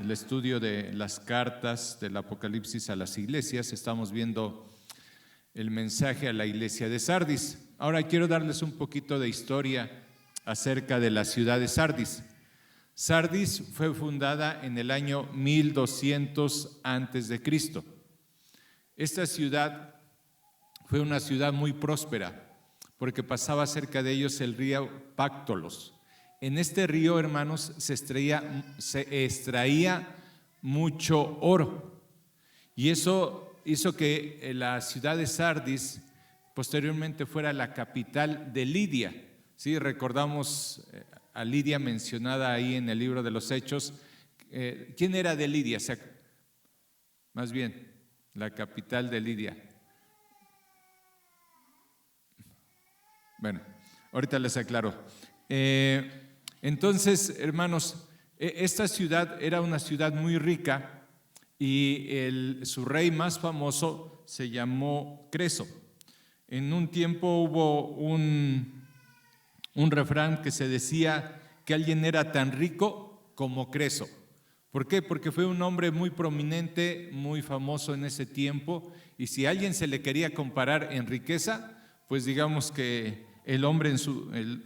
el estudio de las cartas del Apocalipsis a las iglesias. Estamos viendo el mensaje a la iglesia de Sardis. Ahora quiero darles un poquito de historia acerca de la ciudad de Sardis. Sardis fue fundada en el año 1200 antes de Cristo. Esta ciudad fue una ciudad muy próspera porque pasaba cerca de ellos el río Páctolos. En este río, hermanos, se extraía mucho oro, y eso hizo que la ciudad de Sardis posteriormente fuera la capital de Lidia. Sí, recordamos a Lidia mencionada ahí en el libro de los Hechos. ¿Quién era de Lidia? O sea, más bien, la capital de Lidia. Bueno, ahorita les aclaro. Entonces, hermanos, esta ciudad era una ciudad muy rica y su rey más famoso se llamó Creso. En un tiempo hubo un refrán que se decía que alguien era tan rico como Creso. ¿Por qué? Porque fue un hombre muy prominente, muy famoso en ese tiempo, y si a alguien se le quería comparar en riqueza, pues digamos que el hombre,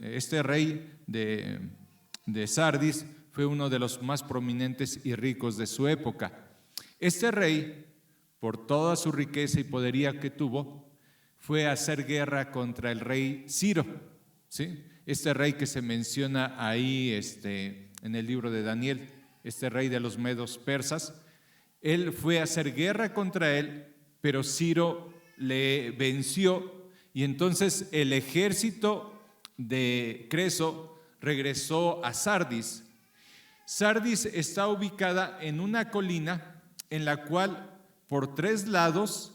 este rey de Sardis, fue uno de los más prominentes y ricos de su época. Este rey, por toda su riqueza y poderío que tuvo, fue a hacer guerra contra el rey Ciro, ¿sí? Este rey que se menciona ahí en el libro de Daniel, este rey de los medos persas. Él fue a hacer guerra contra él, pero Ciro le venció, y entonces el ejército de Creso regresó a Sardis. Sardis está ubicada en una colina en la cual por 3 lados,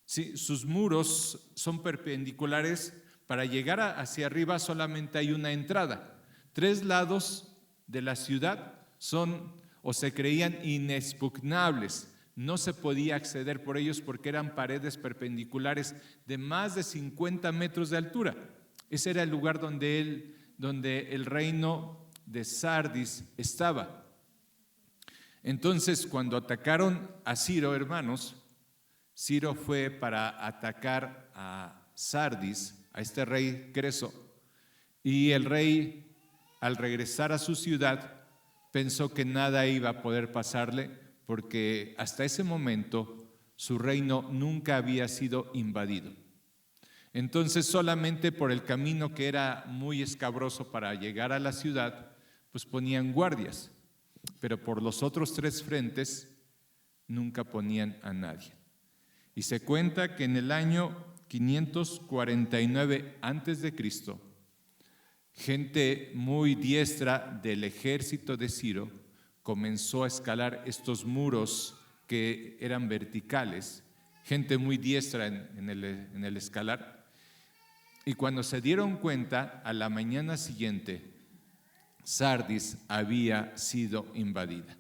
¿sí?, sus muros son perpendiculares. Para llegar hacia arriba solamente hay una entrada. 3 lados de la ciudad son o se creían inexpugnables. No se podía acceder por ellos porque eran paredes perpendiculares de más de 50 metros de altura. Ese era el lugar donde el reino de Sardis estaba. Entonces, cuando atacaron a Ciro, hermanos, Ciro fue para atacar a Sardis, a este rey Creso, y el rey, al regresar a su ciudad, pensó que nada iba a poder pasarle, porque hasta ese momento su reino nunca había sido invadido. Entonces, solamente por el camino, que era muy escabroso para llegar a la ciudad, pues ponían guardias, pero por los otros 3 frentes nunca ponían a nadie. Y se cuenta que en el año 549 antes de Cristo, gente muy diestra del ejército de Ciro comenzó a escalar estos muros que eran verticales, gente muy diestra en el escalar. Y cuando se dieron cuenta, a la mañana siguiente, Sardis había sido invadida.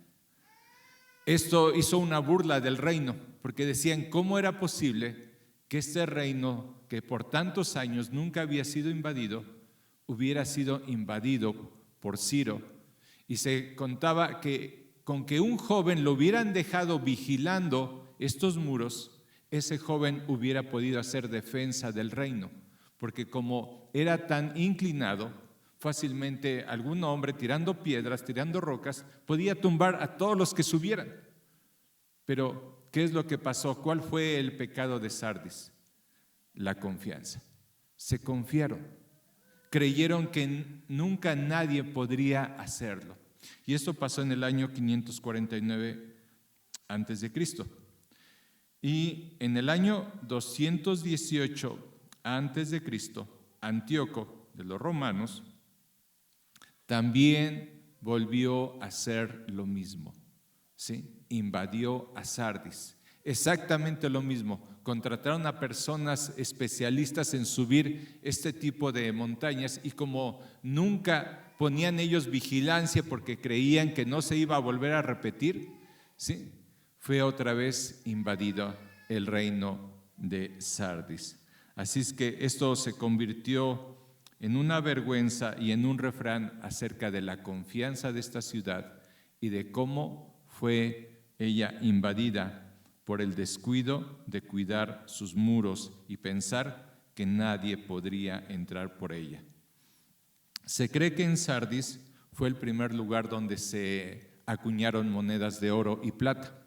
Esto hizo una burla del reino, porque decían, ¿cómo era posible que este reino, que por tantos años nunca había sido invadido, hubiera sido invadido por Ciro? Y se contaba que con que un joven lo hubieran dejado vigilando estos muros, ese joven hubiera podido hacer defensa del reino, porque como era tan inclinado, fácilmente algún hombre tirando piedras, tirando rocas, podía tumbar a todos los que subieran. Pero, ¿qué es lo que pasó? ¿Cuál fue el pecado de Sardis? La confianza. Se confiaron. Creyeron que nunca nadie podría hacerlo. Y esto pasó en el año 549 antes de Cristo. Y en el año 218 antes de Cristo, Antíoco de los romanos también volvió a hacer lo mismo, ¿sí? Invadió a Sardis. Exactamente lo mismo. Contrataron a personas especialistas en subir este tipo de montañas, y como nunca ponían ellos vigilancia porque creían que no se iba a volver a repetir, ¿sí?, fue otra vez invadido el reino de Sardis. Así es que esto se convirtió en una vergüenza y en un refrán acerca de la confianza de esta ciudad y de cómo fue ella invadida por el descuido de cuidar sus muros y pensar que nadie podría entrar por ella. Se cree que en Sardis fue el primer lugar donde se acuñaron monedas de oro y plata.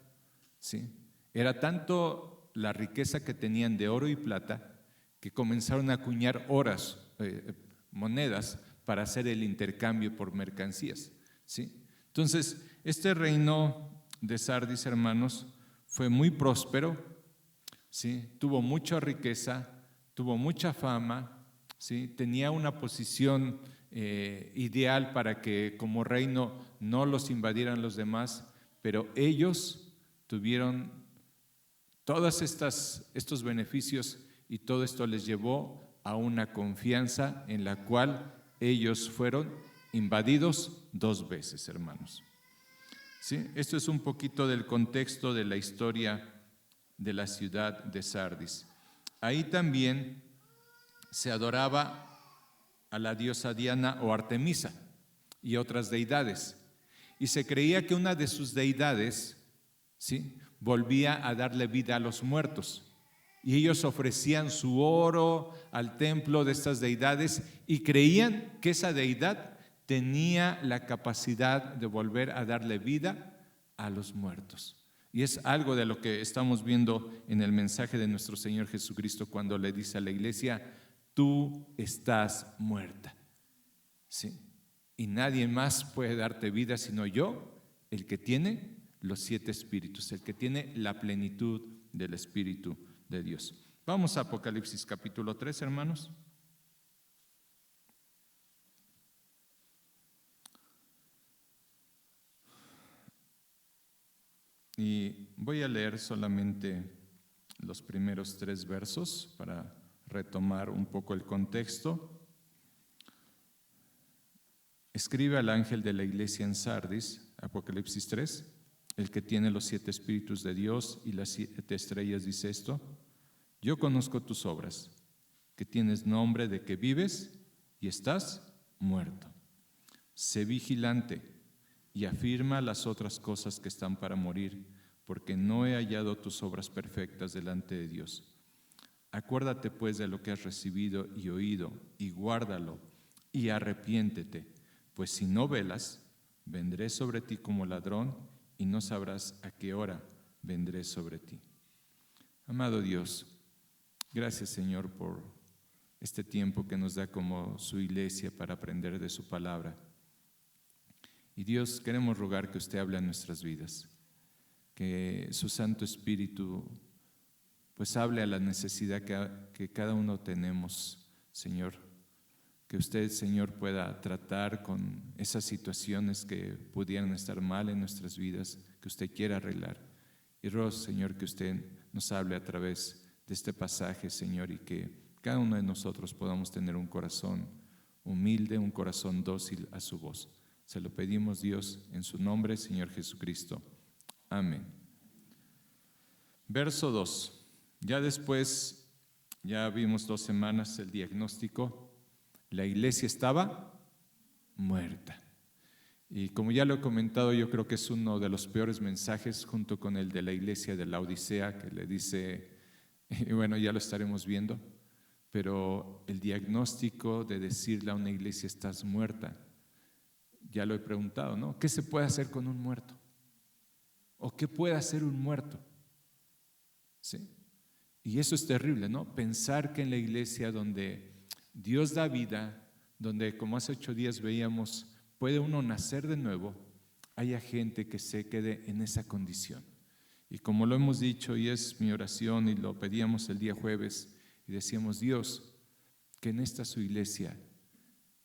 ¿Sí? Era tanto la riqueza que tenían de oro y plata que comenzaron a acuñar monedas para hacer el intercambio por mercancías. ¿Sí? Entonces, este reino de Sardis, hermanos, fue muy próspero, ¿sí? Tuvo mucha riqueza, tuvo mucha fama, ¿sí? Tenía una posición ideal para que como reino no los invadieran los demás, pero ellos tuvieron todos estos beneficios y todo esto les llevó a una confianza en la cual ellos fueron invadidos 2 veces, hermanos. ¿Sí? Esto es un poquito del contexto de la historia de la ciudad de Sardis. Ahí también se adoraba a la diosa Diana o Artemisa y otras deidades. Y se creía que una de sus deidades, ¿sí?, volvía a darle vida a los muertos. Y ellos ofrecían su oro al templo de estas deidades y creían que esa deidad tenía la capacidad de volver a darle vida a los muertos. Y es algo de lo que estamos viendo en el mensaje de nuestro Señor Jesucristo cuando le dice a la iglesia: tú estás muerta. ¿Sí? Y nadie más puede darte vida sino yo, el que tiene los 7 espíritus, el que tiene la plenitud del Espíritu de Dios. Vamos a Apocalipsis capítulo 3, hermanos. Y voy a leer solamente los primeros 3 versos para retomar un poco el contexto. Escribe al ángel de la iglesia en Sardis, Apocalipsis 3, el que tiene los 7 espíritus de Dios y las 7 estrellas, dice esto: yo conozco tus obras, que tienes nombre de que vives y estás muerto. Sé vigilante y afirma las otras cosas que están para morir, porque no he hallado tus obras perfectas delante de Dios. Acuérdate pues de lo que has recibido y oído, y guárdalo, y arrepiéntete, pues si no velas, vendré sobre ti como ladrón, y no sabrás a qué hora vendré sobre ti. Amado Dios, gracias, Señor, por este tiempo que nos da como su iglesia para aprender de su palabra. Y Dios, queremos rogar que usted hable a nuestras vidas, que su Santo Espíritu pues hable a la necesidad que cada uno tenemos, Señor. Que usted, Señor, pueda tratar con esas situaciones que pudieran estar mal en nuestras vidas, que usted quiera arreglar. Y ruego, Señor, que usted nos hable a través de este pasaje, Señor, y que cada uno de nosotros podamos tener un corazón humilde, un corazón dócil a su voz. Se lo pedimos, Dios, en su nombre, Señor Jesucristo. Amén. Verso 2. Ya después, ya vimos 2 semanas el diagnóstico. La iglesia estaba muerta. Y como ya lo he comentado, yo creo que es uno de los peores mensajes junto con el de la iglesia de la Odisea, que le dice, y bueno, ya lo estaremos viendo, pero el diagnóstico de decirle a una iglesia estás muerta, ya lo he preguntado, ¿no? ¿Qué se puede hacer con un muerto? ¿O qué puede hacer un muerto? ¿Sí? Y eso es terrible, ¿no? Pensar que en la iglesia donde Dios da vida, donde como hace 8 días veíamos, puede uno nacer de nuevo, haya gente que se quede en esa condición. Y como lo hemos dicho, y es mi oración, y lo pedíamos el día jueves, y decíamos, Dios, que en esta su iglesia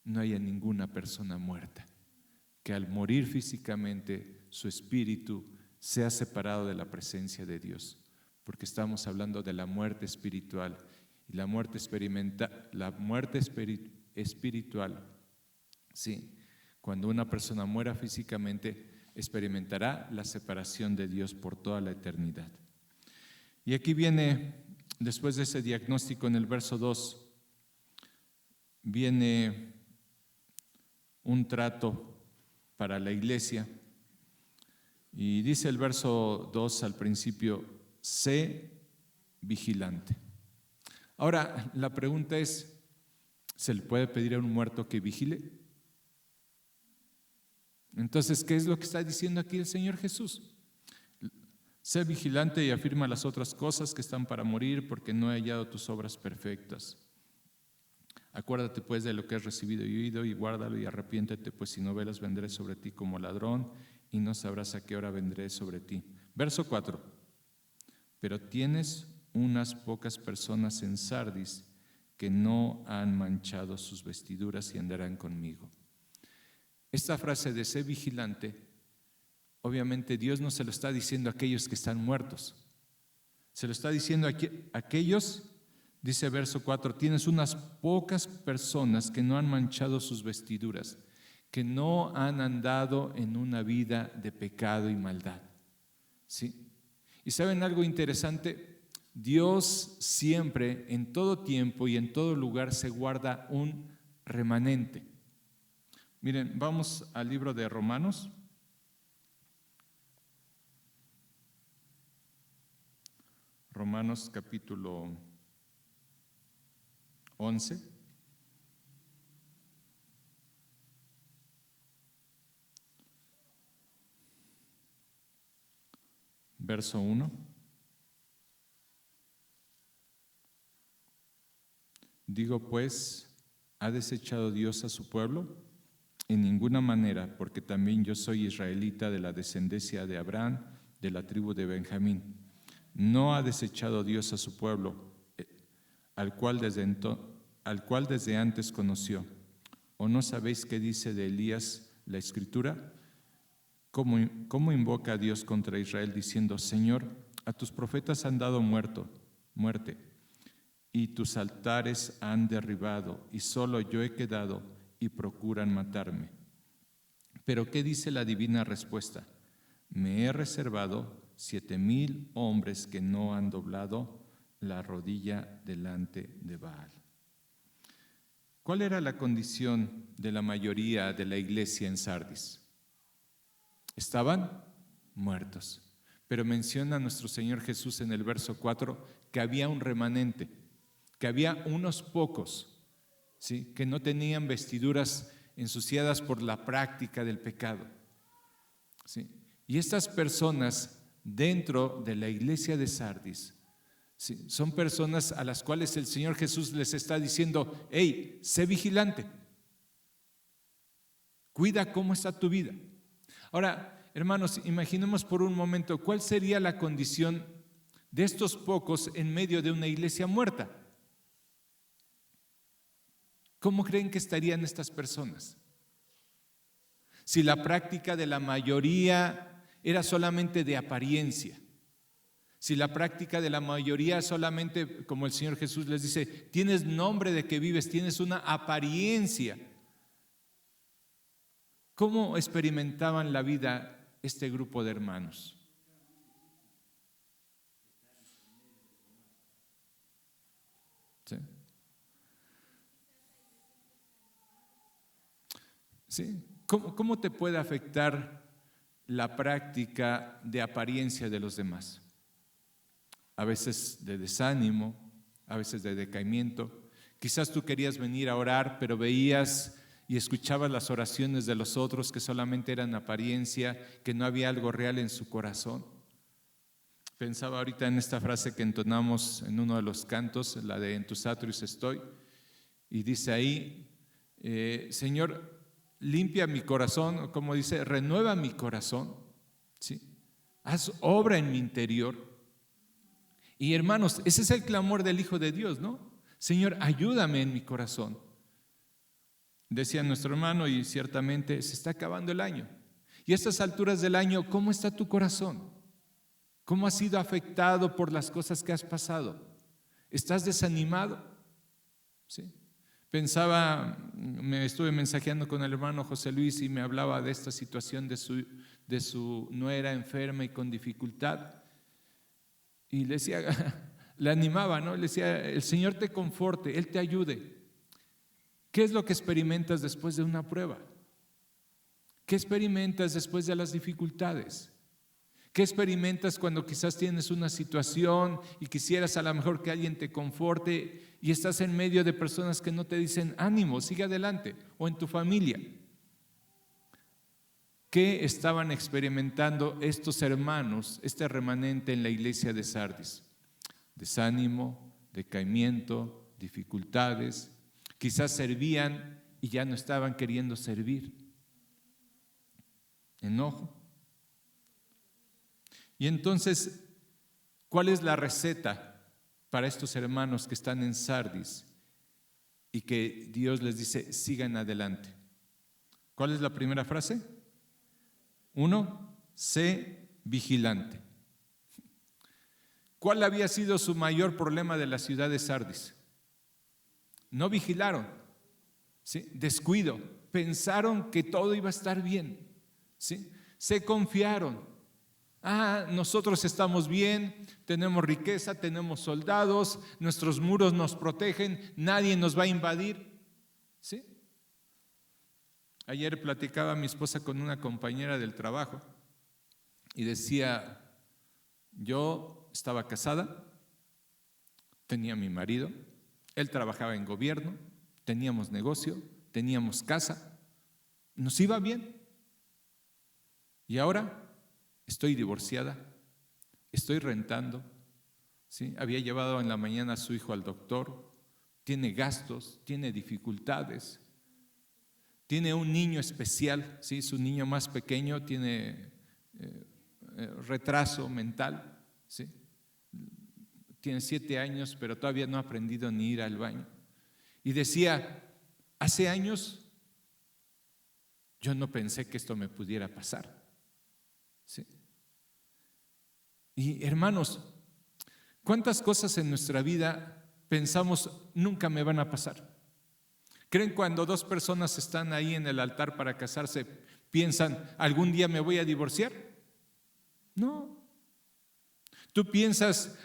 no haya ninguna persona muerta, que al morir físicamente su espíritu sea separado de la presencia de Dios, porque estamos hablando de la muerte espiritual, y la muerte espiritual, sí, cuando una persona muera físicamente, experimentará la separación de Dios por toda la eternidad. Y aquí viene, después de ese diagnóstico en el verso 2, viene un trato para la iglesia. Y dice el verso 2 al principio, sé vigilante. Ahora, la pregunta es, ¿se le puede pedir a un muerto que vigile? Entonces, ¿qué es lo que está diciendo aquí el Señor Jesús? Sé vigilante y afirma las otras cosas que están para morir, porque no he hallado tus obras perfectas. Acuérdate pues de lo que has recibido y oído, y guárdalo y arrepiéntete, pues si no velas vendré sobre ti como ladrón, y no sabrás a qué hora vendré sobre ti. Verso 4. Pero tienes unas pocas personas en Sardis que no han manchado sus vestiduras y andarán conmigo. Esta frase de sé vigilante, obviamente Dios no se lo está diciendo a aquellos que están muertos. Se lo está diciendo a aquellos, dice verso 4, tienes unas pocas personas que no han manchado sus vestiduras, que no han andado en una vida de pecado y maldad. ¿Sí? Y ¿saben algo interesante? Dios siempre, en todo tiempo y en todo lugar, se guarda un remanente. Miren, vamos al libro de Romanos. Romanos capítulo 11. Verso 1. Digo pues, ¿ha desechado Dios a su pueblo? En ninguna manera, porque también yo soy israelita de la descendencia de Abraham, de la tribu de Benjamín. No ha desechado Dios a su pueblo, al cual desde antes conoció. ¿O no sabéis qué dice de Elías la Escritura? ¿Cómo invoca a Dios contra Israel diciendo, Señor, a tus profetas han dado muerte, y tus altares han derribado, y solo yo he quedado, y procuran matarme? Pero ¿qué dice la divina respuesta? Me he reservado 7,000 hombres que no han doblado la rodilla delante de Baal. ¿Cuál era la condición de la mayoría de la iglesia en Sardis? Estaban muertos. Pero menciona nuestro Señor Jesús en el verso 4 que había un remanente, que había unos pocos, ¿sí?, que no tenían vestiduras ensuciadas por la práctica del pecado. ¿Sí? Y estas personas dentro de la iglesia de Sardis, ¿sí?, son personas a las cuales el Señor Jesús les está diciendo, hey, sé vigilante, cuida cómo está tu vida. Ahora, hermanos, imaginemos por un momento cuál sería la condición de estos pocos en medio de una iglesia muerta. ¿Cómo creen que estarían estas personas? Si la práctica de la mayoría era solamente de apariencia, si la práctica de la mayoría solamente, como el Señor Jesús les dice, tienes nombre de que vives, tienes una apariencia. ¿Cómo experimentaban la vida este grupo de hermanos? ¿Sí? ¿Sí? ¿Cómo te puede afectar la práctica de apariencia de los demás? A veces de desánimo, a veces de decaimiento. Quizás tú querías venir a orar, pero veías y escuchabas las oraciones de los otros que solamente eran apariencia, que no había algo real en su corazón. Pensaba ahorita en esta frase que entonamos en uno de los cantos, la de En tus atrios estoy, y dice ahí, Señor, limpia mi corazón, como dice, renueva mi corazón, ¿sí? Haz obra en mi interior. Y hermanos, ese es el clamor del Hijo de Dios, ¿no? Señor, ayúdame en mi corazón. Decía nuestro hermano, y ciertamente se está acabando el año. Y a estas alturas del año, ¿cómo está tu corazón? ¿Cómo has sido afectado por las cosas que has pasado? ¿Estás desanimado? ¿Sí? Me estuve mensajeando con el hermano José Luis y me hablaba de esta situación de su nuera enferma y con dificultad. Y le decía, le animaba, ¿no? Le decía, el Señor te conforte, Él te ayude. ¿Qué es lo que experimentas después de una prueba? ¿Qué experimentas después de las dificultades? ¿Qué experimentas cuando quizás tienes una situación y quisieras a lo mejor que alguien te conforte y estás en medio de personas que no te dicen ánimo, sigue adelante, o en tu familia? ¿Qué estaban experimentando estos hermanos, este remanente en la iglesia de Sardis? Desánimo, decaimiento, dificultades. Quizás servían y ya no estaban queriendo servir. Enojo. Y entonces, ¿cuál es la receta para estos hermanos que están en Sardis y que Dios les dice, sigan adelante? ¿Cuál es la primera frase? 1, sé vigilante. ¿Cuál había sido su mayor problema de la ciudad de Sardis? No vigilaron, ¿sí? Descuido, pensaron que todo iba a estar bien, ¿sí? Se confiaron. Nosotros estamos bien, tenemos riqueza, tenemos soldados, nuestros muros nos protegen, nadie nos va a invadir, ¿sí? Ayer platicaba mi esposa con una compañera del trabajo y decía, yo estaba casada, tenía a mi marido, él trabajaba en gobierno, teníamos negocio, teníamos casa, nos iba bien. Y ahora estoy divorciada, estoy rentando, ¿sí? Había llevado en la mañana a su hijo al doctor, tiene gastos, tiene dificultades, tiene un niño especial, ¿sí? Su niño más pequeño tiene retraso mental, ¿sí? Tiene 7 años, pero todavía no ha aprendido ni ir al baño. Y decía, hace años yo no pensé que esto me pudiera pasar, ¿sí? Y hermanos, ¿cuántas cosas en nuestra vida pensamos nunca me van a pasar? ¿Creen cuando 2 personas están ahí en el altar para casarse, piensan, algún día me voy a divorciar? No. Tú piensas,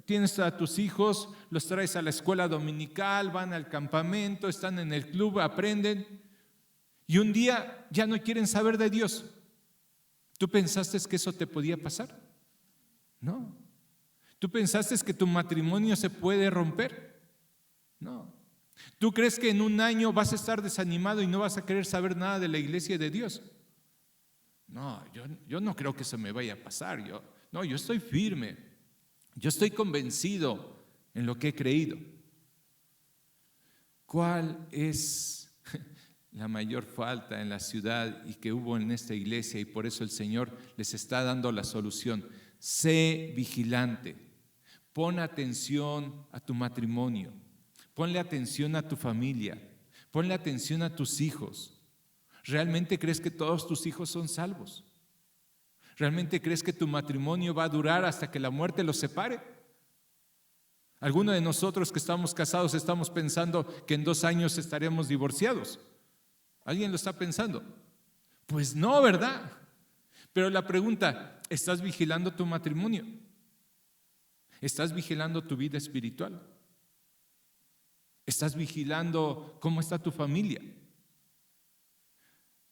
tienes a tus hijos, los traes a la escuela dominical, van al campamento, están en el club, aprenden, y un día ya no quieren saber de Dios. ¿Tú pensaste que eso te podía pasar? No. ¿Tú pensaste que tu matrimonio se puede romper? No. ¿Tú crees que en un año vas a estar desanimado y no vas a querer saber nada de la iglesia de Dios? No, yo no creo que eso me vaya a pasar. Yo estoy firme. Yo estoy convencido en lo que he creído. ¿Cuál es la mayor falta en la ciudad y que hubo en esta iglesia? Y por eso el Señor les está dando la solución. Sé vigilante, pon atención a tu matrimonio, ponle atención a tu familia, ponle atención a tus hijos. ¿Realmente crees que todos tus hijos son salvos? ¿Realmente crees que tu matrimonio va a durar hasta que la muerte los separe? ¿Alguno de nosotros que estamos casados estamos pensando que en 2 años estaremos divorciados? ¿Alguien lo está pensando? Pues no, ¿verdad? Pero la pregunta, ¿estás vigilando tu matrimonio? ¿Estás vigilando tu vida espiritual? ¿Estás vigilando cómo está tu familia?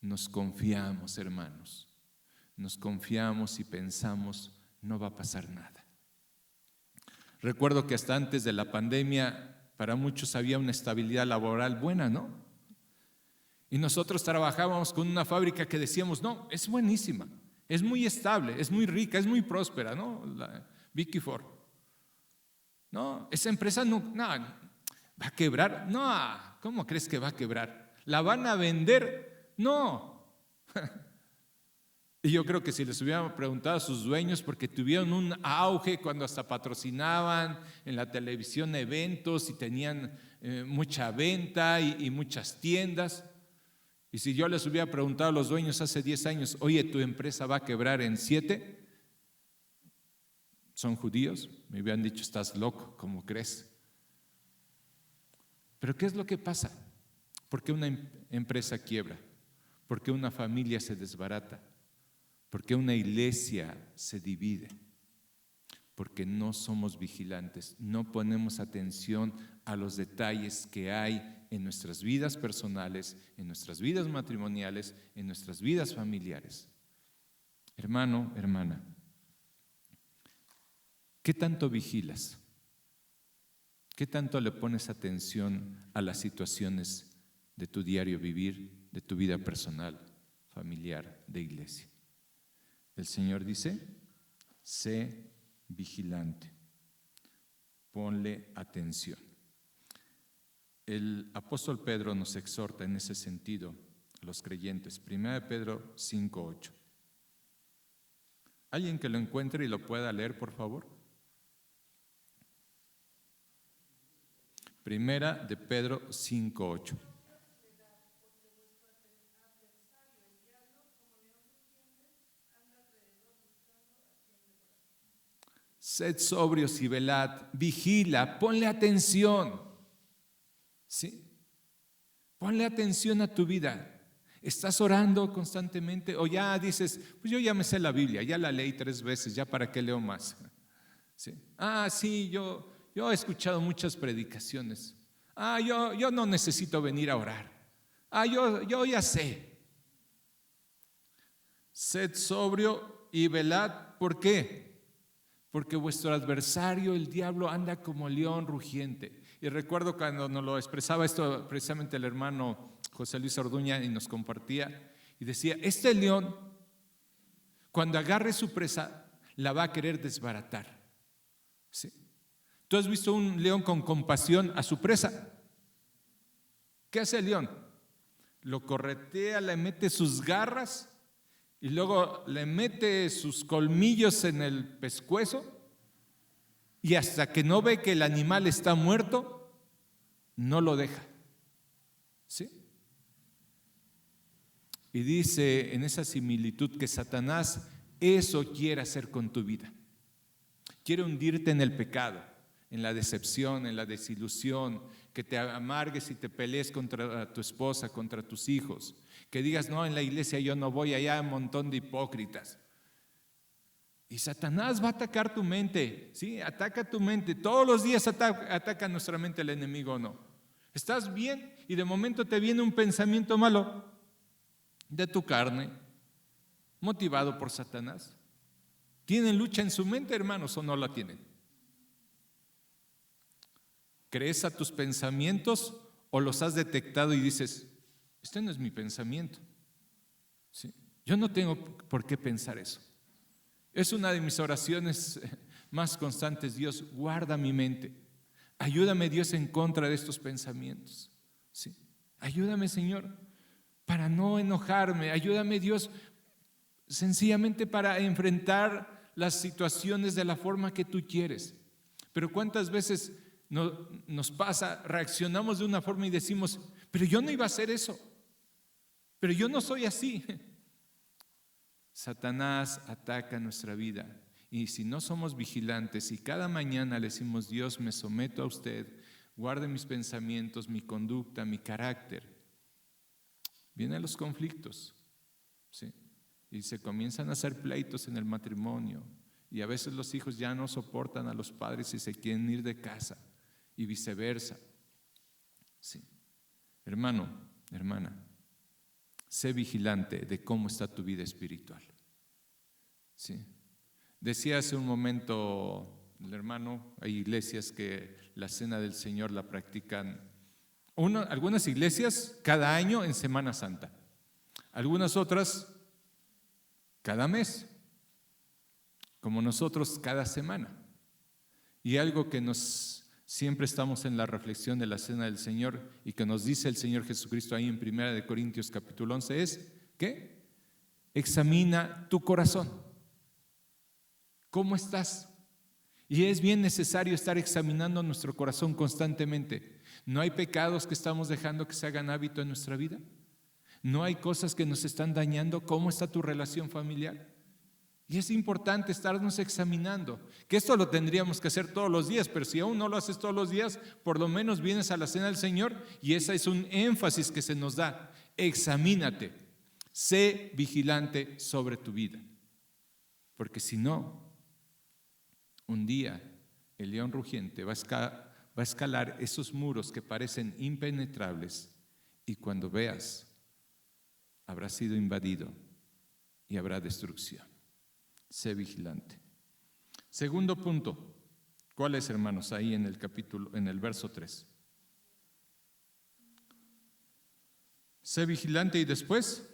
Nos confiamos, hermanos. Nos confiamos y pensamos, no va a pasar nada. Recuerdo que hasta antes de la pandemia, para muchos había una estabilidad laboral buena, ¿no? Y nosotros trabajábamos con una fábrica que decíamos, no, es buenísima. Es muy estable, es muy rica, es muy próspera, ¿no? La Vicky Ford. No, esa empresa no, va a quebrar. No, ¿cómo crees que va a quebrar? ¿La van a vender? No. Y yo creo que si les hubieran preguntado a sus dueños, porque tuvieron un auge cuando hasta patrocinaban en la televisión eventos y tenían mucha venta y muchas tiendas. Y si yo les hubiera preguntado a los dueños hace 10 años, oye, ¿tu empresa va a quebrar en 7? Son judíos, me hubieran dicho, estás loco, ¿cómo crees? Pero ¿qué es lo que pasa? ¿Por qué una empresa quiebra? ¿Por qué una familia se desbarata? ¿Por qué una iglesia se divide? Porque no somos vigilantes, no ponemos atención a los detalles que hay en nuestras vidas personales, en nuestras vidas matrimoniales, en nuestras vidas familiares. Hermano, hermana, ¿qué tanto vigilas? ¿Qué tanto le pones atención a las situaciones de tu diario vivir, de tu vida personal, familiar, de iglesia? El Señor dice, sé vigilante, ponle atención. El apóstol Pedro nos exhorta en ese sentido a los creyentes. 1 Pedro 5:8. ¿Alguien que lo encuentre y lo pueda leer, por favor? 1 de Pedro 5:8. Sed sobrios y velad, vigila, ponle atención. ¿Sí? Ponle atención a tu vida. ¿Estás orando constantemente? O ya dices, pues yo ya me sé la Biblia, ya la leí 3 veces, ya para qué leo más. ¿Sí? Sí, yo he escuchado muchas predicaciones. Yo no necesito venir a orar. Yo ya sé. Sed sobrio y velad. ¿Por qué? Porque vuestro adversario, el diablo, anda como león rugiente. Y recuerdo cuando nos lo expresaba esto precisamente el hermano José Luis Orduña y nos compartía y decía, este león, cuando agarre su presa, la va a querer desbaratar. ¿Sí? ¿Tú has visto un león con compasión a su presa? ¿Qué hace el león? Lo corretea, le mete sus garras y luego le mete sus colmillos en el pescuezo y hasta que no ve que el animal está muerto, no lo deja. ¿Sí? Y dice en esa similitud que Satanás eso quiere hacer con tu vida. Quiere hundirte en el pecado, en la decepción, en la desilusión, que te amargues y te pelees contra tu esposa, contra tus hijos, que digas, no, en la iglesia yo no voy, allá hay un montón de hipócritas. Y Satanás va a atacar tu mente, ¿sí? Ataca tu mente. Todos los días ataca nuestra mente el enemigo, ¿o no? Estás bien y de momento te viene un pensamiento malo de tu carne, motivado por Satanás. ¿Tienen lucha en su mente, hermanos, o no la tienen? ¿Crees a tus pensamientos o los has detectado y dices, este no es mi pensamiento? ¿Sí? Yo no tengo por qué pensar eso. Es una de mis oraciones más constantes. Dios, guarda mi mente. Ayúdame, Dios, en contra de estos pensamientos. ¿Sí? Ayúdame, Señor, para no enojarme. Ayúdame, Dios, sencillamente para enfrentar las situaciones de la forma que tú quieres. Pero ¿cuántas veces nos pasa, reaccionamos de una forma y decimos, pero yo no iba a hacer eso, pero yo no soy así? Satanás ataca nuestra vida y si no somos vigilantes y cada mañana le decimos, Dios, me someto a usted, guarde mis pensamientos, mi conducta, mi carácter, vienen los conflictos, ¿sí? Y se comienzan a hacer pleitos en el matrimonio y a veces los hijos ya no soportan a los padres y se quieren ir de casa y viceversa. Sí. Hermano, hermana, sé vigilante de cómo está tu vida espiritual. Sí. Decía hace un momento el hermano, hay iglesias que la cena del Señor la practican, algunas iglesias cada año en Semana Santa, algunas otras cada mes, como nosotros cada semana. Y algo que siempre estamos en la reflexión de la cena del Señor y que nos dice el Señor Jesucristo ahí en 1 Corintios capítulo 11 es, ¿qué? Examina tu corazón. ¿Cómo estás? Y es bien necesario estar examinando nuestro corazón constantemente. ¿No hay pecados que estamos dejando que se hagan hábito en nuestra vida? ¿No hay cosas que nos están dañando? ¿Cómo está tu relación familiar? Y es importante estarnos examinando, que esto lo tendríamos que hacer todos los días, pero si aún no lo haces todos los días, por lo menos vienes a la cena del Señor y ese es un énfasis que se nos da. Examínate, sé vigilante sobre tu vida, porque si no, un día el león rugiente va a escalar esos muros que parecen impenetrables y cuando veas, habrá sido invadido y habrá destrucción. sé vigilante. Segundo punto, ¿cuál es, hermanos? Ahí en el verso 3. Sé vigilante y después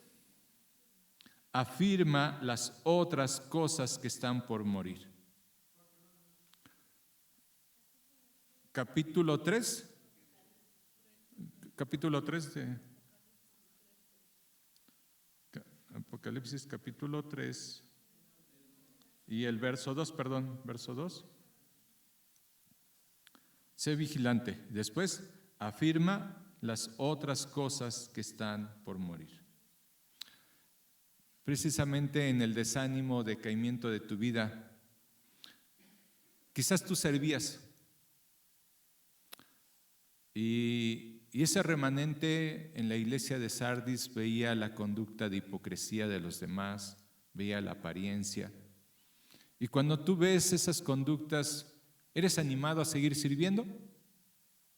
afirma las otras cosas que están por morir. Capítulo 3 de Apocalipsis, capítulo 3 y el verso 2, verso 2. Sé vigilante. Después afirma las otras cosas que están por morir. Precisamente en el desánimo, decaimiento de tu vida, quizás tú servías y ese remanente en la iglesia de Sardis veía la conducta de hipocresía de los demás, veía la apariencia. Y cuando tú ves esas conductas, ¿eres animado a seguir sirviendo?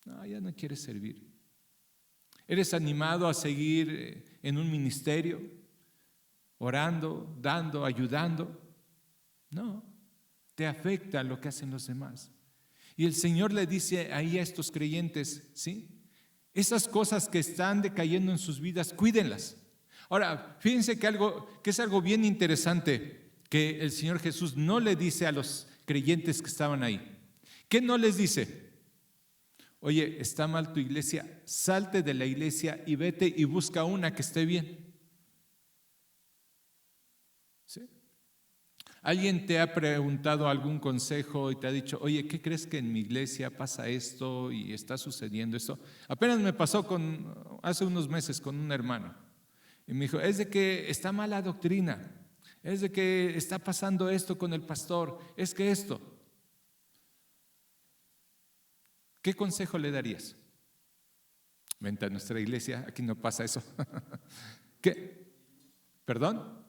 No, ya no quieres servir. ¿Eres animado a seguir en un ministerio, orando, dando, ayudando? No, te afecta lo que hacen los demás. Y el Señor le dice ahí a estos creyentes, ¿sí? Esas cosas que están decayendo en sus vidas, cuídenlas. Ahora, fíjense que es algo bien interesante que el Señor Jesús no le dice a los creyentes que estaban ahí. ¿Qué no les dice? Oye, está mal tu iglesia, salte de la iglesia y vete y busca una que esté bien. ¿Sí? ¿Alguien te ha preguntado algún consejo y te ha dicho, oye, ¿qué crees que en mi iglesia pasa esto y está sucediendo esto? Apenas me pasó hace unos meses con un hermano y me dijo, es de que está mala doctrina, es de que está pasando esto con el pastor, es que esto. ¿Qué consejo le darías? Vente a nuestra iglesia, aquí no pasa eso. ¿Qué? ¿Perdón?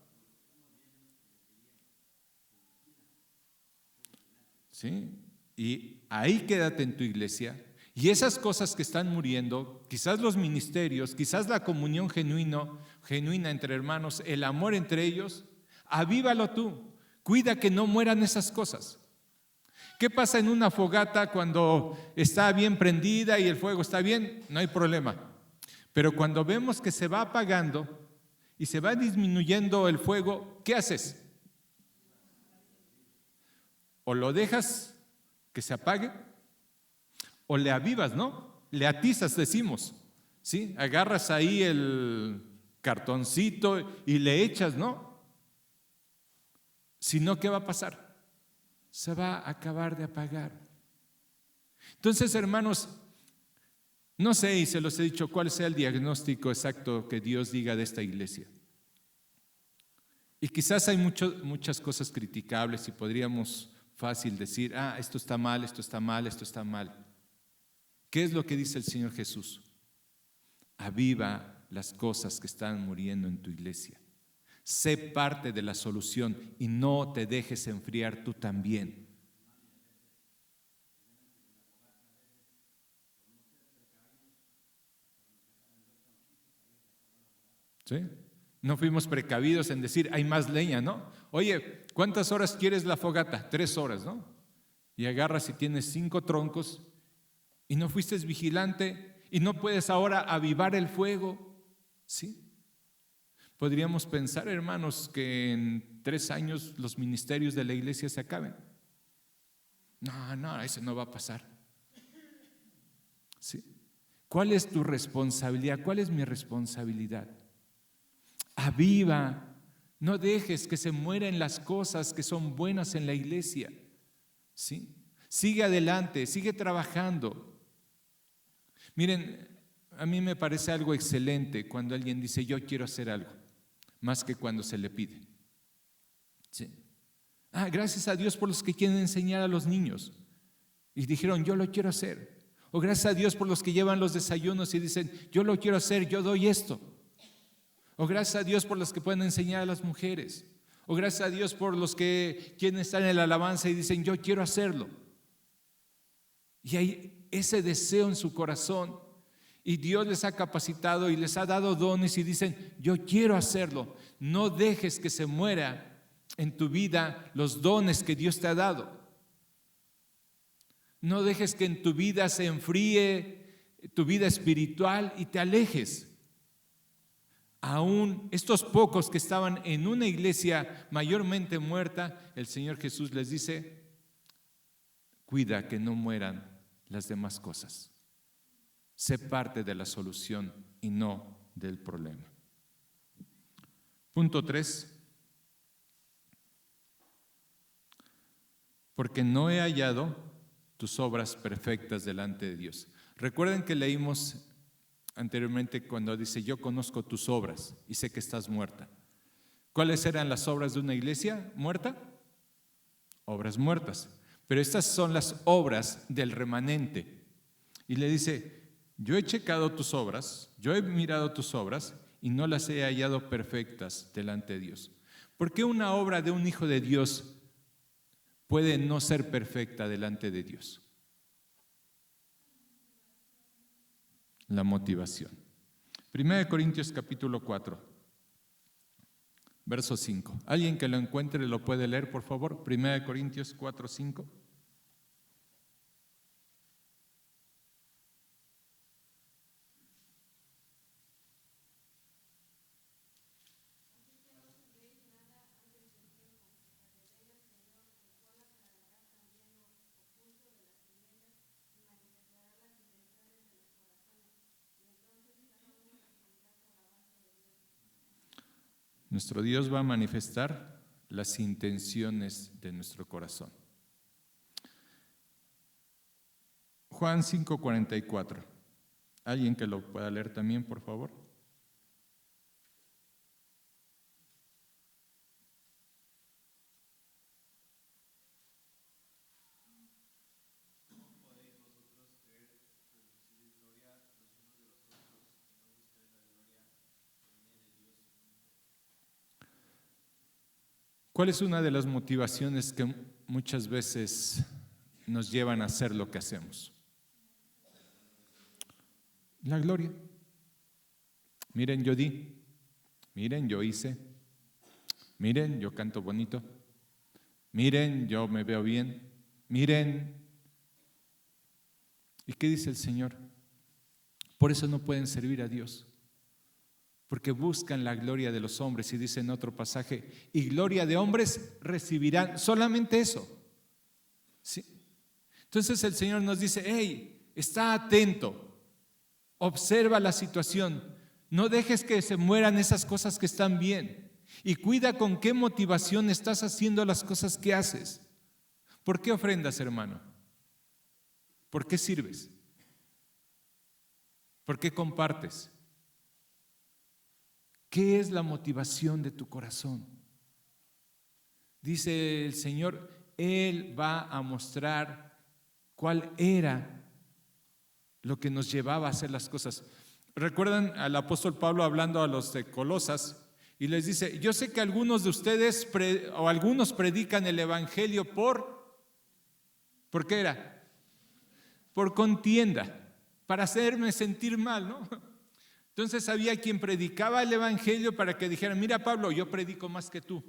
¿Sí? Y ahí quédate en tu iglesia. Y esas cosas que están muriendo, quizás los ministerios, quizás la comunión genuina entre hermanos, el amor entre ellos, avívalo tú. Cuida que no mueran esas cosas. ¿Qué pasa en una fogata cuando está bien prendida y el fuego está bien? No hay problema. Pero cuando vemos que se va apagando y se va disminuyendo el fuego, ¿qué haces? O lo dejas que se apague o le avivas, ¿no? Le atizas, decimos, ¿sí? Agarras ahí el cartoncito y le echas, ¿no? Si no, ¿qué va a pasar? Se va a acabar de apagar. Entonces, hermanos, no sé, y se los he dicho, cuál sea el diagnóstico exacto que Dios diga de esta iglesia. Y quizás hay muchas cosas criticables y podríamos fácil decir, esto está mal, esto está mal, esto está mal. ¿Qué es lo que dice el Señor Jesús? Aviva las cosas que están muriendo en tu iglesia. Sé parte de la solución y no te dejes enfriar tú también. ¿Sí? No fuimos precavidos en decir, hay más leña, ¿no? Oye, ¿cuántas horas quieres la fogata? 3 horas, ¿no? Y agarras y tienes 5 troncos y no fuiste vigilante y no puedes ahora avivar el fuego, ¿sí? Podríamos pensar, hermanos, que en 3 años los ministerios de la iglesia se acaben. No, eso no va a pasar. ¿Sí? ¿Cuál es tu responsabilidad? ¿Cuál es mi responsabilidad? Aviva, no dejes que se mueran las cosas que son buenas en la iglesia. ¿Sí? Sigue adelante, sigue trabajando. Miren, a mí me parece algo excelente cuando alguien dice yo quiero hacer algo, más que cuando se le pide. ¿Sí? Gracias a Dios por los que quieren enseñar a los niños y dijeron yo lo quiero hacer. O gracias a Dios por los que llevan los desayunos y dicen yo lo quiero hacer, yo doy esto. O gracias a Dios por los que pueden enseñar a las mujeres. O gracias a Dios por los que quieren estar en la alabanza y dicen yo quiero hacerlo. Y hay ese deseo en su corazón y Dios les ha capacitado y les ha dado dones y dicen yo quiero hacerlo. No dejes que se muera en tu vida los dones que Dios te ha dado. No dejes que en tu vida se enfríe tu vida espiritual y te alejes. Aún estos pocos que estaban en una iglesia mayormente muerta, el Señor Jesús les dice: cuida que no mueran las demás cosas. Sé parte de la solución y no del problema. Punto 3. Porque no he hallado tus obras perfectas delante de Dios. Recuerden que leímos anteriormente cuando dice: yo conozco tus obras y sé que estás muerta. ¿Cuáles eran las obras de una iglesia muerta? Obras muertas. Pero estas son las obras del remanente. Y le dice: yo he checado tus obras, yo he mirado tus obras y no las he hallado perfectas delante de Dios. ¿Por qué una obra de un hijo de Dios puede no ser perfecta delante de Dios? La motivación. 1 Corintios capítulo 4, verso 5. ¿Alguien que lo encuentre lo puede leer, por favor? 1 Corintios 4, 5. Nuestro Dios va a manifestar las intenciones de nuestro corazón. Juan 5:44. ¿Alguien que lo pueda leer también, por favor? ¿Cuál es una de las motivaciones que muchas veces nos llevan a hacer lo que hacemos? La gloria. Miren, yo di. Miren, yo hice. Miren, yo canto bonito. Miren, yo me veo bien. Miren. ¿Y qué dice el Señor? Por eso no pueden servir a Dios. Porque buscan la gloria de los hombres, y dice en otro pasaje: y gloria de hombres recibirán. Solamente eso. ¿Sí? Entonces el Señor nos dice: hey, está atento, observa la situación, no dejes que se mueran esas cosas que están bien, y cuida con qué motivación estás haciendo las cosas que haces. ¿Por qué ofrendas, hermano? ¿Por qué sirves? ¿Por qué compartes? ¿Qué es la motivación de tu corazón? Dice el Señor, Él va a mostrar cuál era lo que nos llevaba a hacer las cosas. ¿Recuerdan al apóstol Pablo hablando a los de Colosas? Y les dice: yo sé que algunos de ustedes algunos predican el evangelio ¿por qué era? Por contienda, para hacerme sentir mal, ¿no? Entonces había quien predicaba el evangelio para que dijeran: mira, Pablo, yo predico más que tú.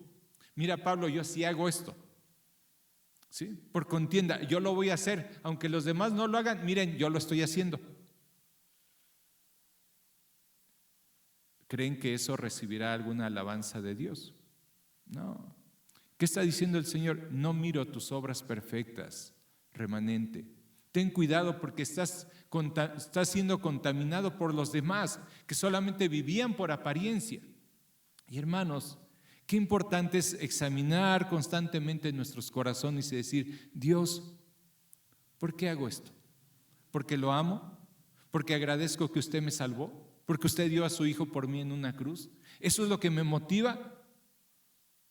Mira, Pablo, yo sí hago esto. ¿Sí? Por contienda, yo lo voy a hacer, aunque los demás no lo hagan. Miren, yo lo estoy haciendo. ¿Creen que eso recibirá alguna alabanza de Dios? No. ¿Qué está diciendo el Señor? No miro tus obras perfectas, remanente. Ten cuidado porque estás siendo contaminado por los demás que solamente vivían por apariencia. Y hermanos, qué importante es examinar constantemente nuestros corazones y decir: Dios, ¿por qué hago esto? ¿Porque lo amo? ¿Porque agradezco que usted me salvó? ¿Porque usted dio a su hijo por mí en una cruz? ¿Eso es lo que me motiva?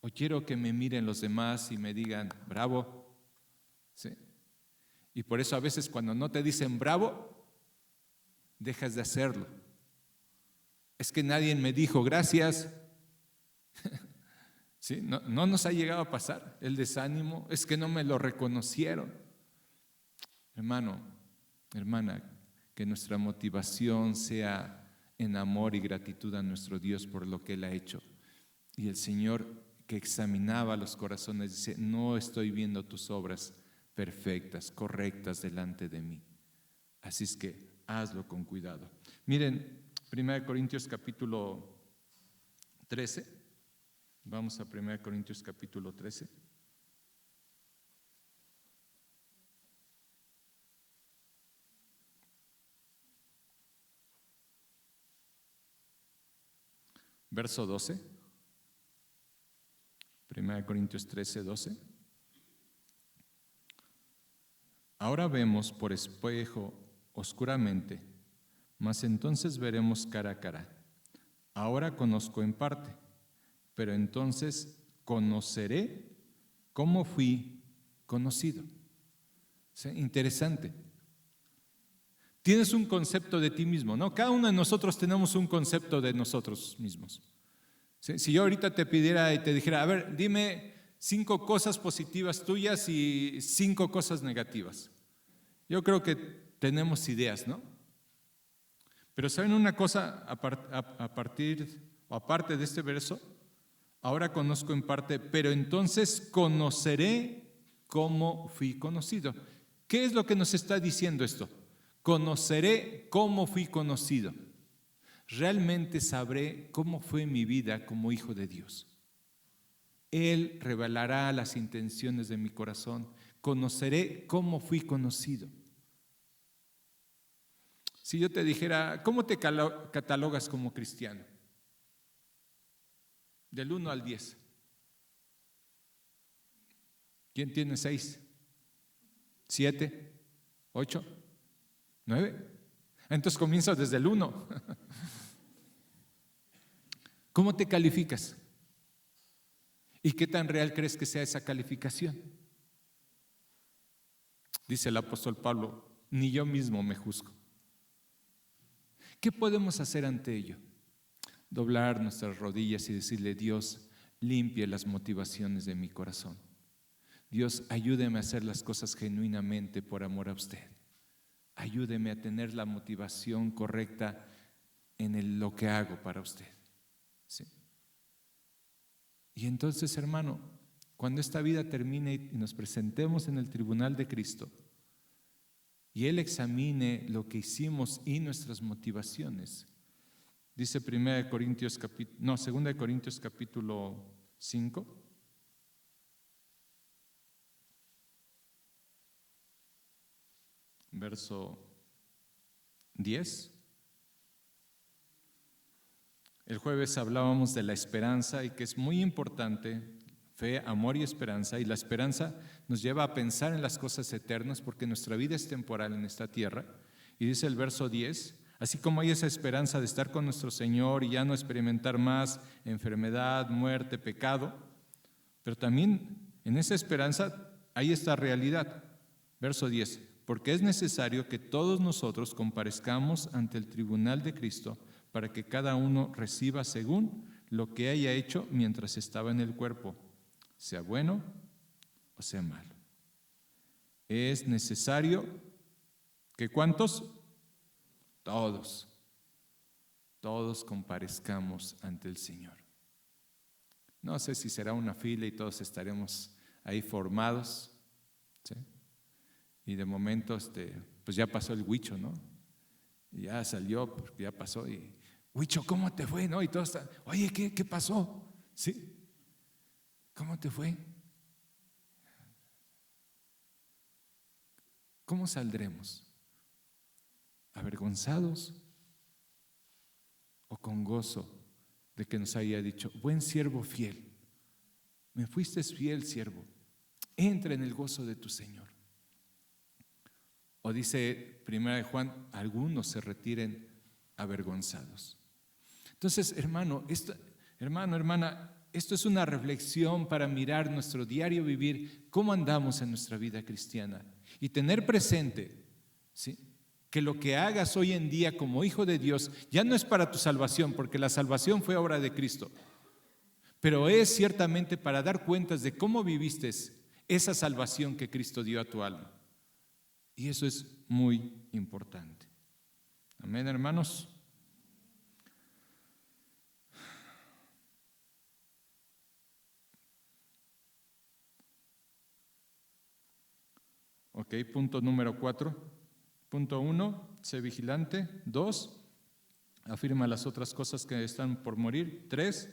¿O quiero que me miren los demás y me digan: bravo? ¿Sí? Y por eso a veces cuando no te dicen bravo, dejas de hacerlo. Es que nadie me dijo gracias. ¿Sí? No nos ha llegado a pasar el desánimo, es que no me lo reconocieron. Hermano, hermana, que nuestra motivación sea en amor y gratitud a nuestro Dios por lo que Él ha hecho. Y el Señor que examinaba los corazones, dice, no estoy viendo tus obras perfectas, correctas delante de mí. Así es que hazlo con cuidado. Miren, 1 Corintios capítulo 13. Vamos a 1 Corintios capítulo 13. Verso 12. 1 Corintios 13, 12. Ahora vemos por espejo oscuramente, mas entonces veremos cara a cara. Ahora conozco en parte, pero entonces conoceré cómo fui conocido. ¿Sí? Interesante. Tienes un concepto de ti mismo, ¿no? Cada uno de nosotros tenemos un concepto de nosotros mismos. ¿Sí? Si yo ahorita te pidiera y te dijera, a ver, dime 5 cosas positivas tuyas y 5 cosas negativas. Yo creo que tenemos ideas, ¿no? Pero ¿saben una cosa aparte de este verso? Ahora conozco en parte, pero entonces conoceré cómo fui conocido. ¿Qué es lo que nos está diciendo esto? Conoceré cómo fui conocido. Realmente sabré cómo fue mi vida como hijo de Dios. Él revelará las intenciones de mi corazón. Conoceré cómo fui conocido. Si yo te dijera, ¿cómo te catalogas como cristiano? Del 1 al 10. ¿Quién tiene 6? 7, 8, 9. Entonces comienzo desde el 1. ¿Cómo te calificas? ¿Y qué tan real crees que sea esa calificación? Dice el apóstol Pablo, ni yo mismo me juzgo. ¿Qué podemos hacer ante ello? Doblar nuestras rodillas y decirle, Dios, limpie las motivaciones de mi corazón. Dios, ayúdeme a hacer las cosas genuinamente por amor a usted. Ayúdeme a tener la motivación correcta en lo que hago para usted. ¿Sí? Y entonces, hermano, cuando esta vida termine y nos presentemos en el tribunal de Cristo y Él examine lo que hicimos y nuestras motivaciones, dice 2 Corintios capítulo 5, verso 10. El jueves hablábamos de la esperanza y que es muy importante, fe, amor y esperanza. Y la esperanza nos lleva a pensar en las cosas eternas porque nuestra vida es temporal en esta tierra. Y dice el verso 10, así como hay esa esperanza de estar con nuestro Señor y ya no experimentar más enfermedad, muerte, pecado, pero también en esa esperanza hay esta realidad. Verso 10, porque es necesario que todos nosotros comparezcamos ante el tribunal de Cristo para que cada uno reciba según lo que haya hecho mientras estaba en el cuerpo, sea bueno o sea malo. Es necesario que ¿cuántos? Todos comparezcamos ante el Señor. No sé si será una fila y todos estaremos ahí formados, ¿sí? Y de momento, pues ya pasó el huicho, ¿no? Y ya salió, porque ya pasó y, Huicho, ¿cómo te fue? ¿No? Y todos están, oye, ¿qué pasó? ¿Sí? ¿Cómo te fue? ¿Cómo saldremos? ¿Avergonzados o con gozo de que nos haya dicho, buen siervo fiel, me fuiste fiel siervo, entra en el gozo de tu Señor? O dice 1 Juan, algunos se retiren avergonzados. Entonces, hermana, esto es una reflexión para mirar nuestro diario vivir, cómo andamos en nuestra vida cristiana y tener presente, ¿sí?, que lo que hagas hoy en día como hijo de Dios ya no es para tu salvación, porque la salvación fue obra de Cristo, pero es ciertamente para dar cuentas de cómo viviste esa salvación que Cristo dio a tu alma. Y eso es muy importante. Amén, hermanos. Ok, punto número 4. Punto 1, sé vigilante. 2, afirma las otras cosas que están por morir. 3,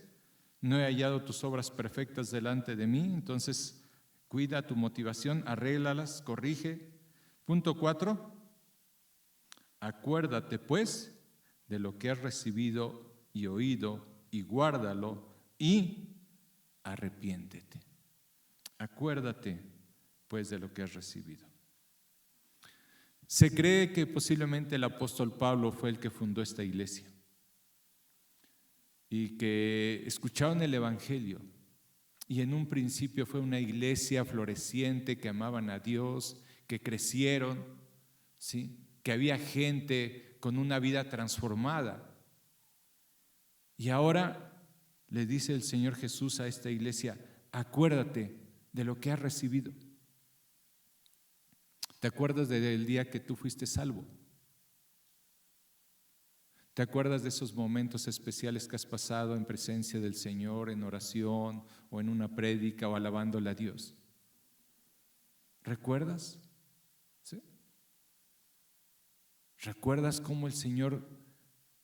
no he hallado tus obras perfectas delante de mí. Entonces, cuida tu motivación, arréglalas, corrige. Punto 4, acuérdate pues de lo que has recibido y oído y guárdalo y arrepiéntete. Acuérdate pues de lo que has recibido. Se cree que posiblemente el apóstol Pablo fue el que fundó esta iglesia y que escucharon el evangelio y en un principio fue una iglesia floreciente que amaban a Dios, que crecieron, ¿sí? Que había gente con una vida transformada. Y ahora le dice el Señor Jesús a esta iglesia: acuérdate de lo que has recibido. ¿Te acuerdas del día que tú fuiste salvo? ¿Te acuerdas de esos momentos especiales que has pasado en presencia del Señor, en oración o en una prédica o alabándole a Dios? ¿Recuerdas? ¿Sí? ¿Recuerdas cómo el Señor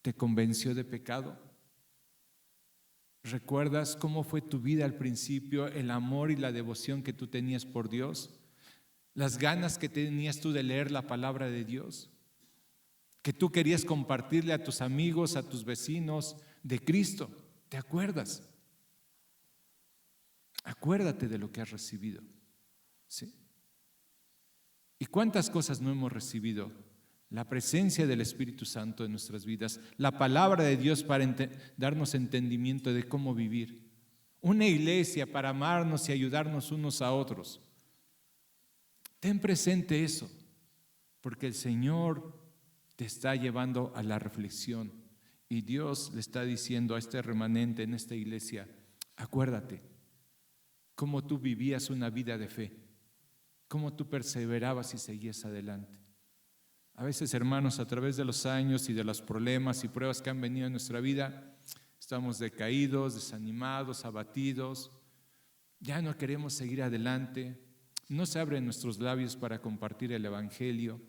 te convenció de pecado? ¿Recuerdas cómo fue tu vida al principio, el amor y la devoción que tú tenías por Dios? Las ganas que tenías tú de leer la palabra de Dios, que tú querías compartirle a tus amigos, a tus vecinos de Cristo. ¿Te acuerdas? Acuérdate de lo que has recibido. ¿Sí? ¿Y cuántas cosas no hemos recibido? La presencia del Espíritu Santo en nuestras vidas, la palabra de Dios para darnos entendimiento de cómo vivir, una iglesia para amarnos y ayudarnos unos a otros. Ten presente eso, porque el Señor te está llevando a la reflexión y Dios le está diciendo a este remanente en esta iglesia: acuérdate cómo tú vivías una vida de fe, cómo tú perseverabas y seguías adelante. A veces, hermanos, a través de los años y de los problemas y pruebas que han venido en nuestra vida, estamos decaídos, desanimados, abatidos, ya no queremos seguir adelante, no se abren nuestros labios para compartir el evangelio.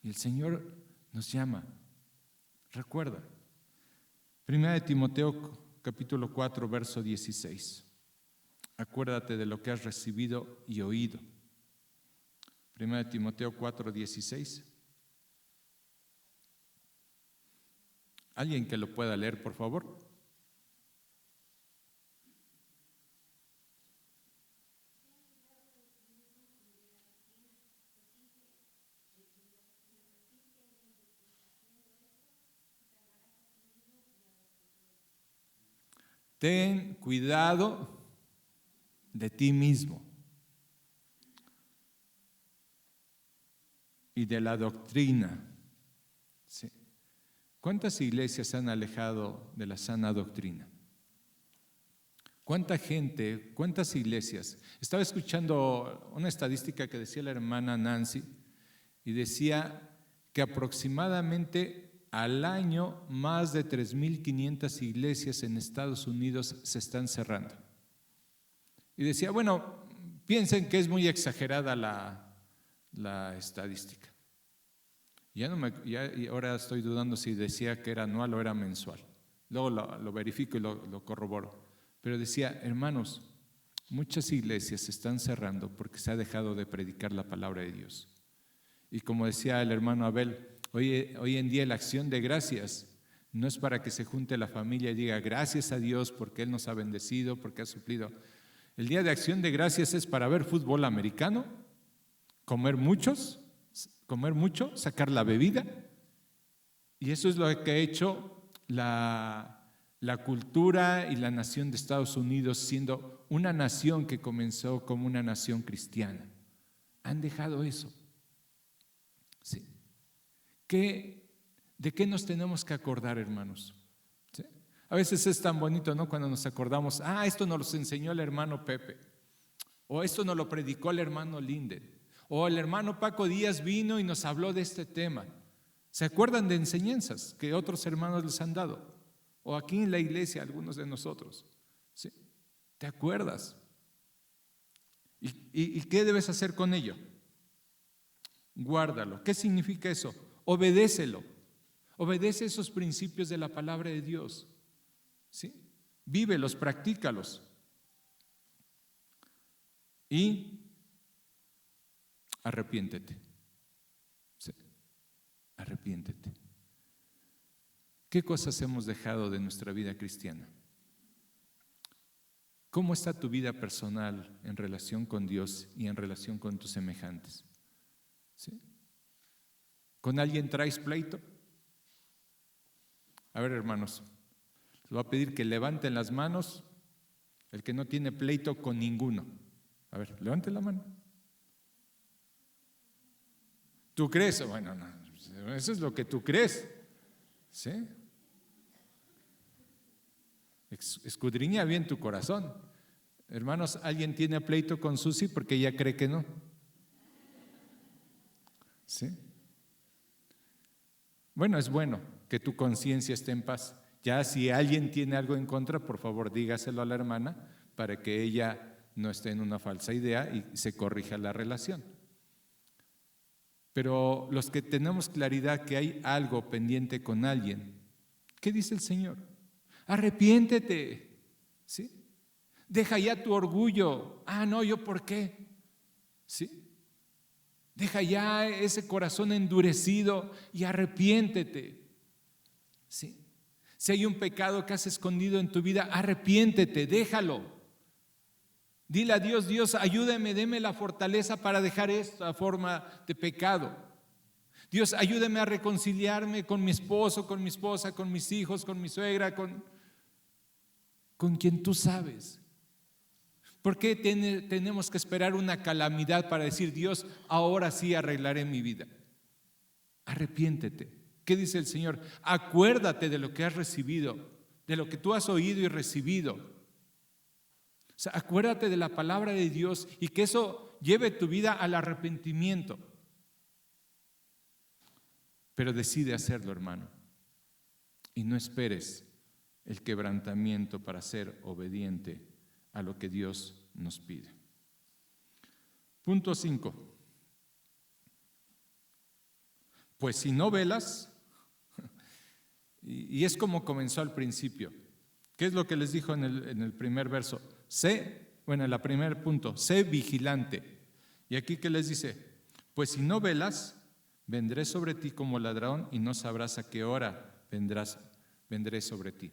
Y el Señor nos llama. Recuerda, 1 Timoteo capítulo 4, verso 16. Acuérdate de lo que has recibido y oído. 1 Timoteo 4, 16. ¿Alguien que lo pueda leer, por favor? Ten cuidado de ti mismo y de la doctrina. ¿Sí? ¿Cuántas iglesias se han alejado de la sana doctrina? ¿Cuánta gente, cuántas iglesias? Estaba escuchando una estadística que decía la hermana Nancy y decía que aproximadamente al año más de 3,500 iglesias en Estados Unidos se están cerrando. Y decía, bueno, piensen que es muy exagerada la estadística. Y ahora estoy dudando si decía que era anual o era mensual. Luego lo verifico y lo corroboro. Pero decía, hermanos, muchas iglesias se están cerrando porque se ha dejado de predicar la palabra de Dios. Y como decía el hermano Abel, hoy en día la acción de gracias no es para que se junte la familia y diga gracias a Dios porque Él nos ha bendecido, porque ha suplido. El día de acción de gracias es para ver fútbol americano, comer mucho, sacar la bebida. Y eso es lo que ha hecho la cultura y la nación de Estados Unidos, siendo una nación que comenzó como una nación cristiana. Han dejado eso. Sí. ¿De qué nos tenemos que acordar, hermanos? ¿Sí? A veces es tan bonito, ¿no? Cuando nos acordamos, esto nos lo enseñó el hermano Pepe, o esto nos lo predicó el hermano Linden, o el hermano Paco Díaz vino y nos habló de este tema. ¿Se acuerdan de enseñanzas que otros hermanos les han dado? O aquí en la iglesia, algunos de nosotros. ¿Sí? ¿Te acuerdas? ¿Y qué debes hacer con ello? Guárdalo. ¿Qué significa eso? Obedécelo. Obedece esos principios de la palabra de Dios. ¿Sí? Vívelos, practícalos. Y arrepiéntete. Sí. Arrepiéntete. ¿Qué cosas hemos dejado de nuestra vida cristiana? ¿Cómo está tu vida personal en relación con Dios y en relación con tus semejantes? ¿Sí? ¿Con alguien traes pleito? A ver, hermanos, les voy a pedir que levanten las manos el que no tiene pleito con ninguno. A ver, levanten la mano. ¿Tú crees? Bueno, no, eso es lo que tú crees. ¿Sí? Escudriña bien tu corazón. Hermanos, ¿alguien tiene pleito con Susi porque ella cree que no? ¿Sí? Bueno, es bueno que tu conciencia esté en paz. Ya si alguien tiene algo en contra, por favor dígaselo a la hermana para que ella no esté en una falsa idea y se corrija la relación. Pero los que tenemos claridad que hay algo pendiente con alguien, ¿qué dice el Señor? Arrepiéntete, ¿sí? Deja ya tu orgullo. No, ¿yo por qué? ¿Sí? Deja ya ese corazón endurecido y arrepiéntete, ¿sí? Si hay un pecado que has escondido en tu vida, arrepiéntete, déjalo. Dile a Dios, Dios, ayúdame, deme la fortaleza para dejar esta forma de pecado. Dios, ayúdame a reconciliarme con mi esposo, con mi esposa, con mis hijos, con mi suegra, con quien tú sabes. ¿Por qué tenemos que esperar una calamidad para decir, Dios, ahora sí arreglaré mi vida? Arrepiéntete. ¿Qué dice el Señor? Acuérdate de lo que has recibido, de lo que tú has oído y recibido. O sea, acuérdate de la palabra de Dios y que eso lleve tu vida al arrepentimiento. Pero decide hacerlo, hermano. Y no esperes el quebrantamiento para ser obediente a lo que Dios nos pide. Punto 5. Pues si no velas, y es como comenzó al principio. ¿Qué es lo que les dijo en el primer verso? En el primer punto, sé vigilante. Y aquí ¿qué les dice? Pues si no velas, vendré sobre ti como ladrón y no sabrás a qué hora vendré sobre ti.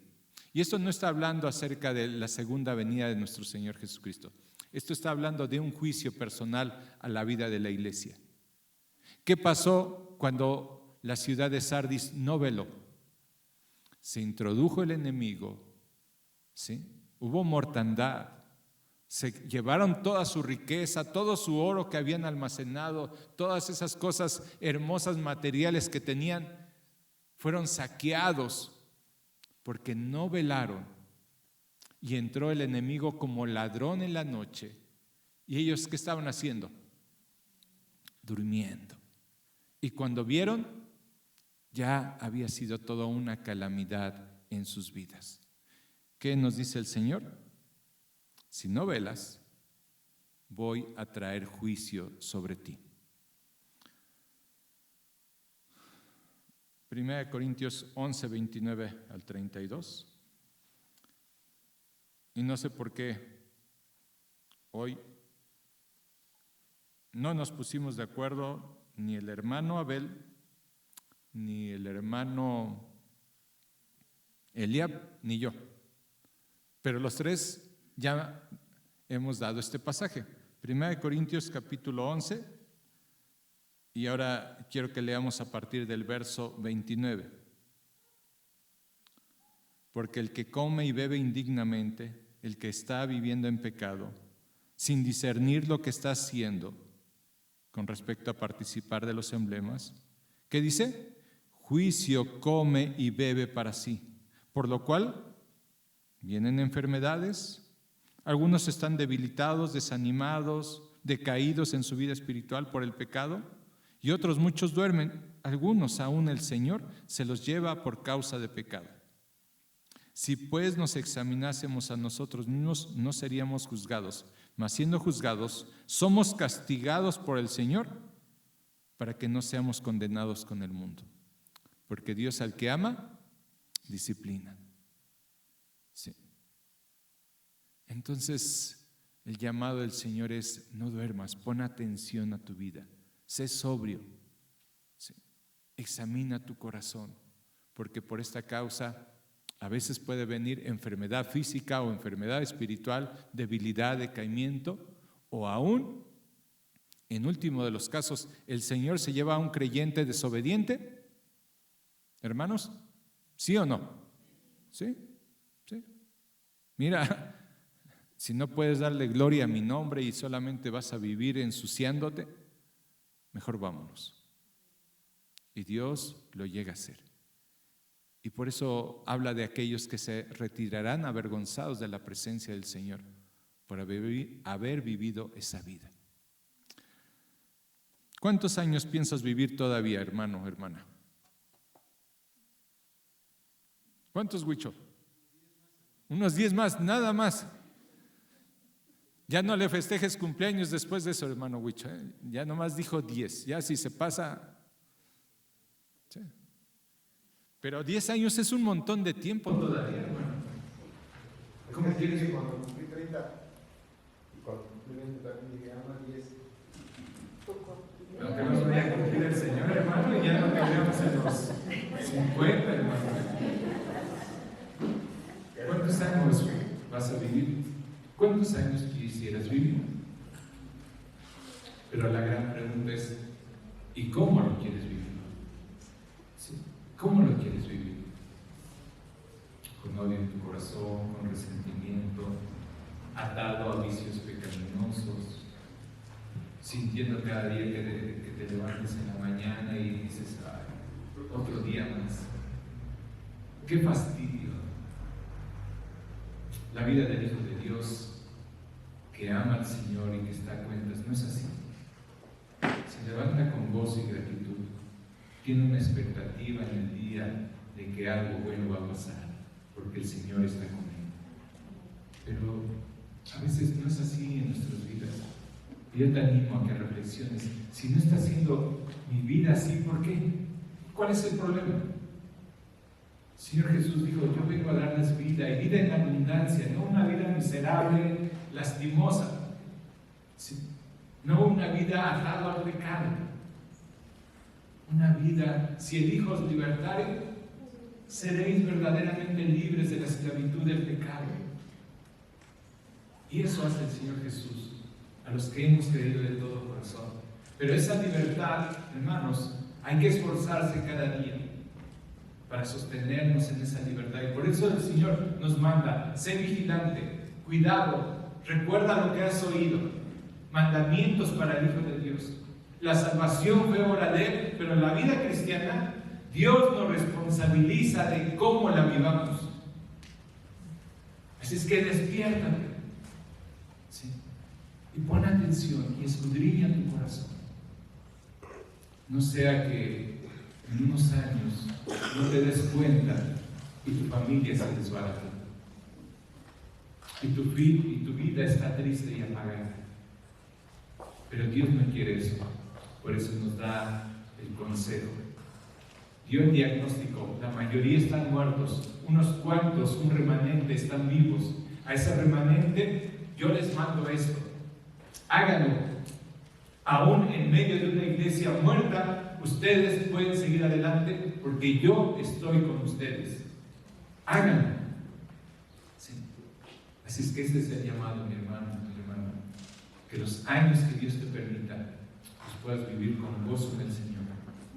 Y esto no está hablando acerca de la segunda venida de nuestro Señor Jesucristo. Esto está hablando de un juicio personal a la vida de la iglesia. ¿Qué pasó cuando la ciudad de Sardis no veló? Se introdujo el enemigo, ¿sí? Hubo mortandad, se llevaron toda su riqueza, todo su oro que habían almacenado, todas esas cosas hermosas materiales que tenían, fueron saqueados porque no velaron. Y entró el enemigo como ladrón en la noche. ¿Y ellos qué estaban haciendo? Durmiendo. Y cuando vieron, ya había sido toda una calamidad en sus vidas. ¿Qué nos dice el Señor? Si no velas, voy a traer juicio sobre ti. 1 Corintios 11, 29 al 32. Y no sé por qué hoy no nos pusimos de acuerdo ni el hermano Abel, ni el hermano Eliab, ni yo. Pero los tres ya hemos dado este pasaje. 1 Corintios capítulo 11. Y ahora quiero que leamos a partir del verso 29. Porque el que come y bebe indignamente, el que está viviendo en pecado, sin discernir lo que está haciendo con respecto a participar de los emblemas, ¿qué dice? Juicio come y bebe para sí, por lo cual vienen enfermedades, algunos están debilitados, desanimados, decaídos en su vida espiritual por el pecado, y otros muchos duermen, algunos aún el Señor se los lleva por causa de pecado. Si pues nos examinásemos a nosotros mismos, no seríamos juzgados, mas siendo juzgados, somos castigados por el Señor para que no seamos condenados con el mundo. Porque Dios al que ama, disciplina. Sí. Entonces, el llamado del Señor es: no duermas, pon atención a tu vida, sé sobrio, sí. Examina tu corazón, porque por esta causa a veces puede venir enfermedad física o enfermedad espiritual, debilidad, decaimiento, o aún, en último de los casos, el Señor se lleva a un creyente desobediente. Hermanos, ¿sí o no? ¿Sí? ¿Sí? Mira, si no puedes darle gloria a mi nombre y solamente vas a vivir ensuciándote, mejor vámonos. Y Dios lo llega a hacer. Y por eso habla de aquellos que se retirarán avergonzados de la presencia del Señor por haber vivido esa vida. ¿Cuántos años piensas vivir todavía, hermano, hermana? ¿Cuántos, Huicho? Unos 10 más, nada más. Ya no le festejes cumpleaños después de eso, hermano Huicho, ¿eh? Ya nomás dijo 10, ya si se pasa. Sí. Pero 10 años es un montón de tiempo todavía, hermano. ¿Cómo quieres que cuando cumplí 30 y cuando cumplí 20 también llegué a más 10? Pero que nos vaya a cumplir el Señor, hermano, y ya no queremos en los 50, hermano. ¿Cuántos años vas a vivir? ¿Cuántos años quisieras vivir? Pero la gran pregunta es: ¿y cómo lo quieres vivir? ¿Sí? ¿Cómo lo quieres vivir? ¿Con odio en tu corazón, con resentimiento, atado a vicios pecaminosos, sintiendo cada día que te levantes en la mañana y dices: ay, otro día más? ¡Qué fastidio! La vida del Hijo de Dios, que ama al Señor y que está a cuentas, no es así. Se levanta con gozo y gratitud. Tiene una expectativa en el día de que algo bueno va a pasar, porque el Señor está con él. Pero a veces no es así en nuestras vidas. Yo te animo a que reflexiones. Si no está haciendo mi vida así, ¿por qué? ¿Cuál es el problema? El Señor Jesús dijo: yo vengo a darles vida, y vida en abundancia, no una vida miserable, lastimosa, ¿sí? No una vida atada al pecado. Una vida, si el Hijo os libertare, seréis verdaderamente libres de la esclavitud del pecado. Y eso hace el Señor Jesús a los que hemos creído de todo corazón. Pero esa libertad, hermanos, hay que esforzarse cada día para sostenernos en esa libertad. Y por eso el Señor nos manda: sé vigilante, cuidado, recuerda lo que has oído. Mandamientos para el Hijo de Dios. La salvación fue obra de Él, pero la vida cristiana, Dios nos responsabiliza de cómo la vivamos. Así es que despiértate, ¿sí? Y pon atención y escudriña tu corazón. No sea que en unos años no te des cuenta y tu familia se desbarata. Y tu vida está triste y apagada. Pero Dios no quiere eso. Por eso nos da el consejo. Dio el diagnóstico: la mayoría están muertos, unos cuantos, un remanente, están vivos. A ese remanente yo les mando esto: háganlo. Aún en medio de una iglesia muerta, ustedes pueden seguir adelante porque yo estoy con ustedes. Háganlo. Sí. Así es que ese es el llamado, mi hermano, mi hermana. Que los años que Dios te permita, los puedas vivir con gozo en el Señor,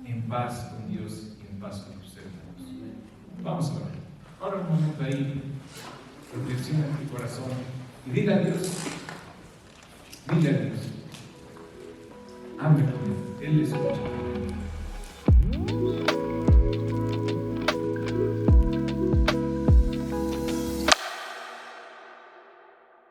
en paz con Dios y en paz con tus hermanos. Vamos a orar. Ahora un momento ahí, reflexiona en tu corazón y dile a Dios, habla con Él, Él escucha.